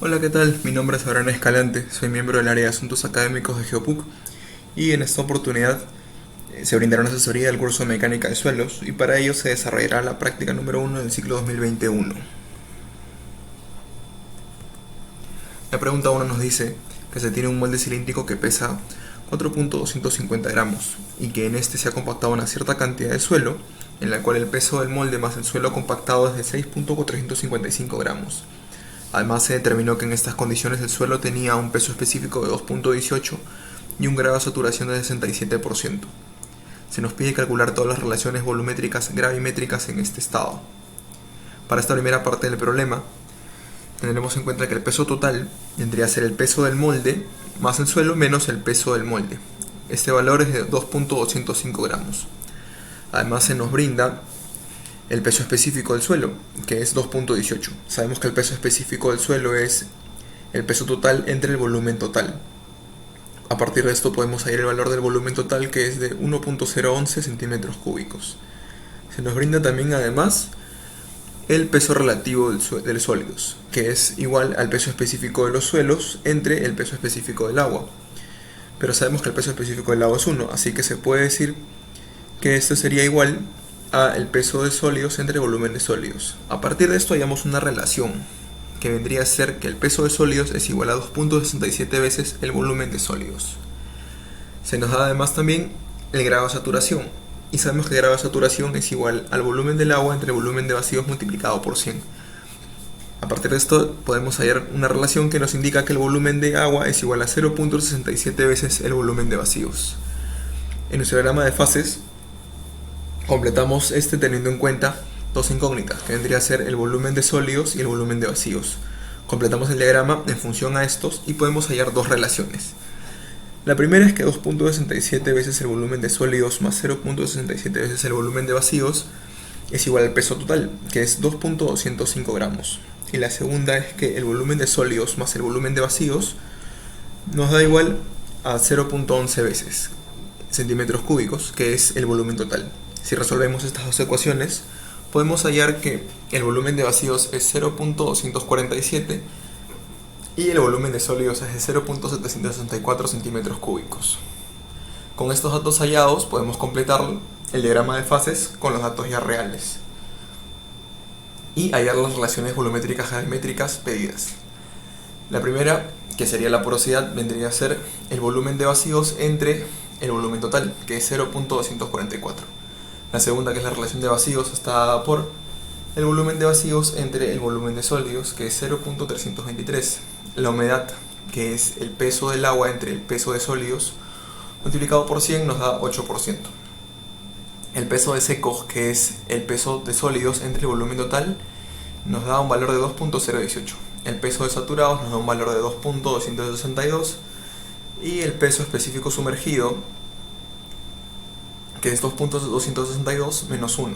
Hola, ¿qué tal? Mi nombre es Abraham Escalante, soy miembro del área de Asuntos Académicos de GeoPuc y en esta oportunidad se brindará una asesoría del curso de Mecánica de Suelos y para ello se desarrollará la práctica número 1 del ciclo 2021. La pregunta 1 nos dice que se tiene un molde cilíndrico que pesa 4.250 gramos y que en este se ha compactado una cierta cantidad de suelo, en la cual el peso del molde más el suelo compactado es de 6.455 gramos. Además, se determinó que en estas condiciones el suelo tenía un peso específico de 2.18 y un grado de saturación de 67%. Se nos pide calcular todas las relaciones volumétricas gravimétricas en este estado. Para esta primera parte del problema, tendremos en cuenta que el peso total vendría a ser el peso del molde más el suelo menos el peso del molde. Este valor es de 2.205 gramos. Además, se nos brinda el peso específico del suelo, que es 2.18. Sabemos que el peso específico del suelo es el peso total entre el volumen total. A partir de esto podemos hallar el valor del volumen total, que es de 1.011 centímetros cúbicos. Se nos brinda también además el peso relativo de los sólidos, que es igual al peso específico de los suelos entre el peso específico del agua. Pero sabemos que el peso específico del agua es 1, así que se puede decir que esto sería igual a el peso de sólidos entre volumen de sólidos. A partir de esto hallamos una relación que vendría a ser que el peso de sólidos es igual a 2.67 veces el volumen de sólidos. Se nos da además también el grado de saturación y sabemos que el grado de saturación es igual al volumen del agua entre el volumen de vacíos multiplicado por 100. A partir de esto podemos hallar una relación que nos indica que el volumen de agua es igual a 0.67 veces el volumen de vacíos. En nuestro diagrama de fases completamos este teniendo en cuenta dos incógnitas, que vendría a ser el volumen de sólidos y el volumen de vacíos. Completamos el diagrama en función a estos y podemos hallar dos relaciones. La primera es que 2.67 veces el volumen de sólidos más 0.67 veces el volumen de vacíos es igual al peso total, que es 2.205 gramos. Y la segunda es que el volumen de sólidos más el volumen de vacíos nos da igual a 0.11 veces centímetros cúbicos, que es el volumen total. Si resolvemos estas dos ecuaciones, podemos hallar que el volumen de vacíos es 0.247 y el volumen de sólidos es de 0.764 centímetros cúbicos. Con estos datos hallados podemos completar el diagrama de fases con los datos ya reales y hallar las relaciones volumétricas gravimétricas pedidas. La primera, que sería la porosidad, vendría a ser el volumen de vacíos entre el volumen total, que es 0.244. La segunda, que es la relación de vacíos, está dada por el volumen de vacíos entre el volumen de sólidos, que es 0.323. La humedad, que es el peso del agua entre el peso de sólidos, multiplicado por 100 nos da 8%. El peso de secos, que es el peso de sólidos entre el volumen total, nos da un valor de 2.018. El peso de saturados nos da un valor de 2.262 y el peso específico sumergido, que es 2.262 menos 1.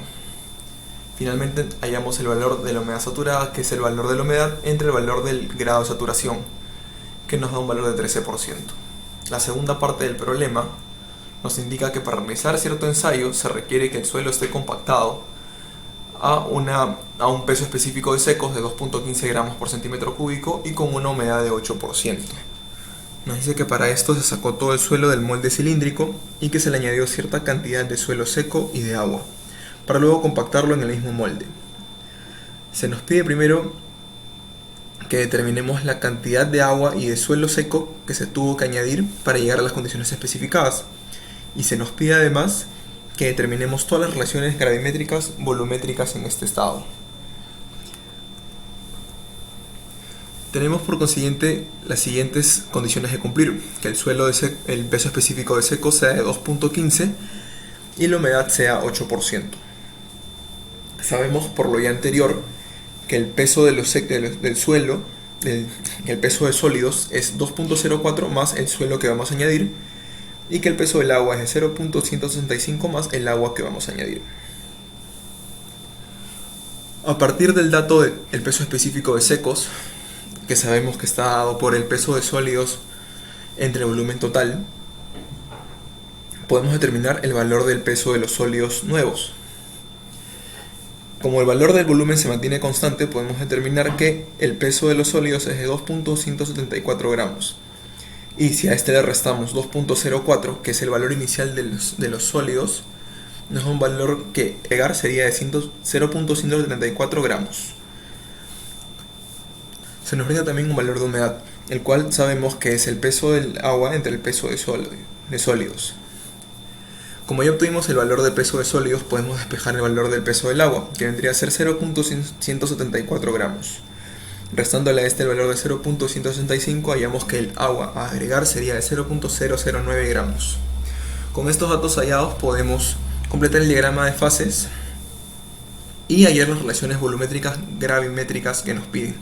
Finalmente hallamos el valor de la humedad saturada, que es el valor de la humedad entre el valor del grado de saturación, que nos da un valor de 13%. La segunda parte del problema nos indica que para realizar cierto ensayo se requiere que el suelo esté compactado a un peso específico de secos de 2.15 gramos por centímetro cúbico y con una humedad de 8%. Nos dice que para esto se sacó todo el suelo del molde cilíndrico y que se le añadió cierta cantidad de suelo seco y de agua, para luego compactarlo en el mismo molde. Se nos pide primero que determinemos la cantidad de agua y de suelo seco que se tuvo que añadir para llegar a las condiciones especificadas. Y se nos pide además que determinemos todas las relaciones gravimétricas volumétricas en este estado. Tenemos por consiguiente las siguientes condiciones de cumplir: que el el peso específico de seco sea de 2.15 y la humedad sea 8%. Sabemos por lo ya anterior que el peso del suelo, el peso de sólidos es 2.04 más el suelo que vamos a añadir y que el peso del agua es de 0.165 más el agua que vamos a añadir. A partir del dato del peso específico de secos, que sabemos que está dado por el peso de sólidos entre el volumen total, podemos determinar el valor del peso de los sólidos nuevos. Como el valor del volumen se mantiene constante, podemos determinar que el peso de los sólidos es de 2.174 gramos. Y si a este le restamos 2.04, que es el valor inicial de los sólidos, nos da un valor que agregar sería de 0.174 gramos. Se nos brinda también un valor de humedad, el cual sabemos que es el peso del agua entre el peso de sólidos. Como ya obtuvimos el valor del peso de sólidos, podemos despejar el valor del peso del agua, que vendría a ser 0.174 gramos. Restándole a este el valor de 0.165, hallamos que el agua a agregar sería de 0.009 gramos. Con estos datos hallados podemos completar el diagrama de fases y hallar las relaciones volumétricas gravimétricas que nos piden,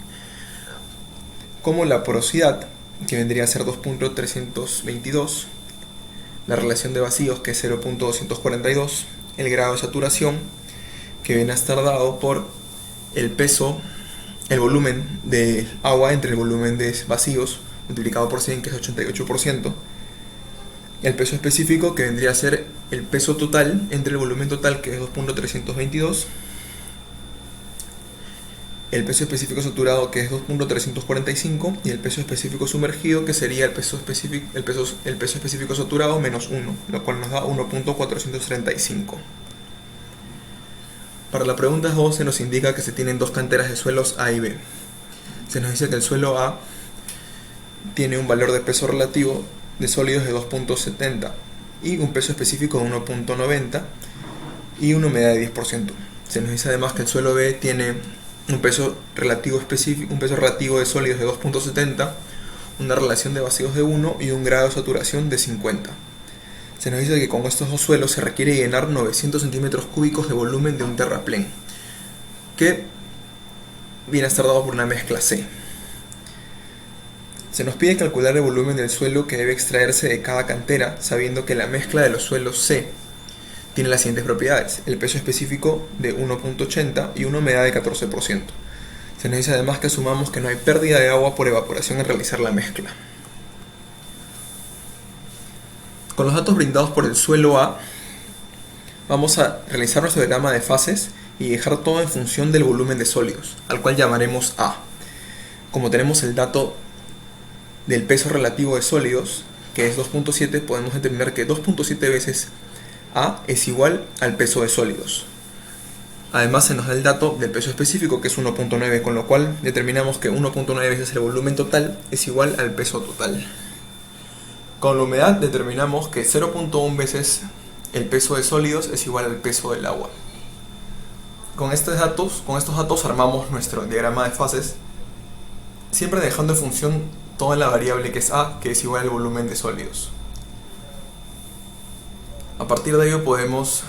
como la porosidad, que vendría a ser 2.322, la relación de vacíos, que es 0.242, el grado de saturación, que viene a estar dado por el peso, el volumen de agua entre el volumen de vacíos multiplicado por 100, que es 88%, el peso específico, que vendría a ser el peso total entre el volumen total, que es 2.322, el peso específico saturado, que es 2.345, y el peso específico sumergido, que sería el peso específico saturado menos 1, lo cual nos da 1.435. Para la pregunta 2 se nos indica que se tienen dos canteras de suelos A y B. Se nos dice que el suelo A tiene un valor de peso relativo de sólidos de 2.70 y un peso específico de 1.90 y una humedad de 10%. Se nos dice además que el suelo B tiene un peso relativo de sólidos de 2.70, una relación de vacíos de 1 y un grado de saturación de 50. Se nos dice que con estos dos suelos se requiere llenar 900 centímetros cúbicos de volumen de un terraplén, que viene a estar dado por una mezcla C. Se nos pide calcular el volumen del suelo que debe extraerse de cada cantera, sabiendo que la mezcla de los suelos C tiene las siguientes propiedades: el peso específico de 1.80 y una humedad de 14%. Se nos dice además que asumamos que no hay pérdida de agua por evaporación al realizar la mezcla. Con los datos brindados por el suelo A, vamos a realizar nuestro diagrama de fases y dejar todo en función del volumen de sólidos, al cual llamaremos A. Como tenemos el dato del peso relativo de sólidos, que es 2.7, podemos determinar que 2.7 veces A es igual al peso de sólidos. Además se nos da el dato del peso específico, que es 1.9, con lo cual determinamos que 1.9 veces el volumen total es igual al peso total. Con la humedad determinamos que 0.1 veces el peso de sólidos es igual al peso del agua. Con estos datos armamos nuestro diagrama de fases, siempre dejando en función toda la variable que es A, que es igual al volumen de sólidos. A partir de ello podemos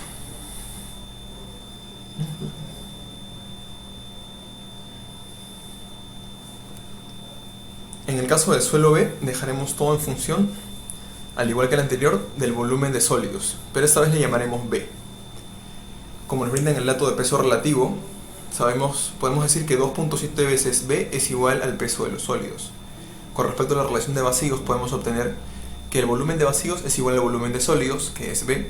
en el caso del suelo B dejaremos todo en función, al igual que el anterior, del volumen de sólidos, pero esta vez le llamaremos B. Como nos brindan el dato de peso relativo, podemos decir que 2.7 veces B es igual al peso de los sólidos. Con respecto a la relación de vacíos, podemos obtener que el volumen de vacíos es igual al volumen de sólidos, que es B,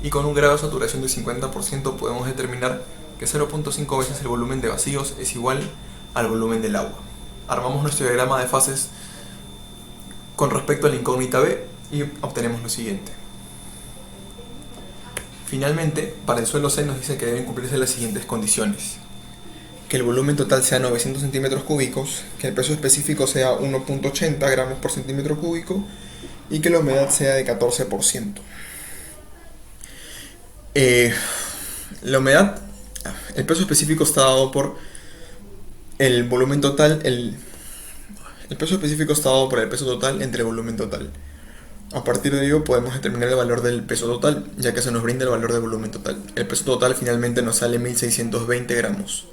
y con un grado de saturación de 50% podemos determinar que 0.5 veces el volumen de vacíos es igual al volumen del agua. Armamos nuestro diagrama de fases con respecto a la incógnita B y obtenemos lo siguiente. Finalmente, para el suelo C nos dice que deben cumplirse las siguientes condiciones: que el volumen total sea 900 centímetros cúbicos, que el peso específico sea 1.80 gramos por centímetro cúbico y que la humedad sea de 14%. La humedad, el peso específico está dado por el volumen total, el peso específico está dado por el peso total entre el volumen total. A partir de ello podemos determinar el valor del peso total, ya que se nos brinda el valor del volumen total. El peso total finalmente nos sale 1620 gramos.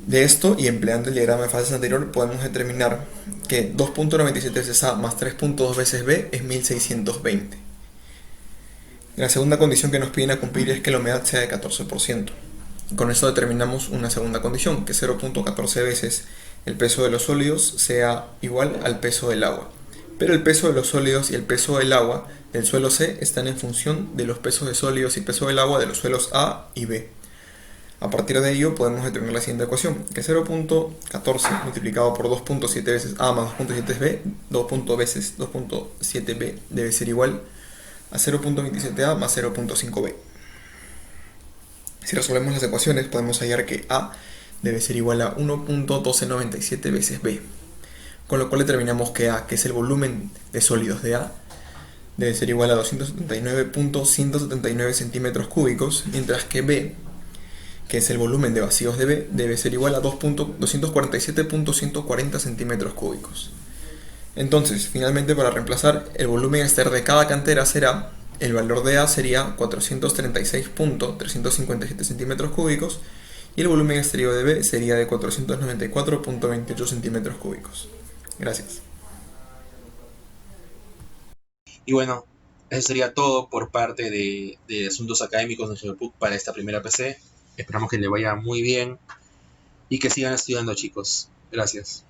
De esto, y empleando el diagrama de fases anterior, podemos determinar que 2.97 veces A más 3.2 veces B es 1620. La segunda condición que nos piden a cumplir es que la humedad sea de 14%. Con esto determinamos una segunda condición, que 0.14 veces el peso de los sólidos sea igual al peso del agua. Pero el peso de los sólidos y el peso del agua del suelo C están en función de los pesos de sólidos y peso del agua de los suelos A y B. A partir de ello podemos determinar la siguiente ecuación, que 0.14 multiplicado por 2.7 veces A más 2.7B, 2 veces 2.7B debe ser igual a 0.27A más 0.5B. Si resolvemos las ecuaciones podemos hallar que A debe ser igual a 1.1297 veces B, con lo cual determinamos que A, que es el volumen de sólidos de A, debe ser igual a 279.179 centímetros cúbicos, mientras que B, que es el volumen de vacíos de B, debe ser igual a 247.140 centímetros cúbicos. Entonces, finalmente, para reemplazar, el volumen exterior de cada cantera será, el valor de A sería 436.357 centímetros cúbicos y el volumen exterior de B sería de 494.28 centímetros cúbicos. Gracias. Y bueno, eso sería todo por parte de asuntos académicos de GeoPUC para esta primera PC. Esperamos que le vaya muy bien y que sigan estudiando, chicos. Gracias.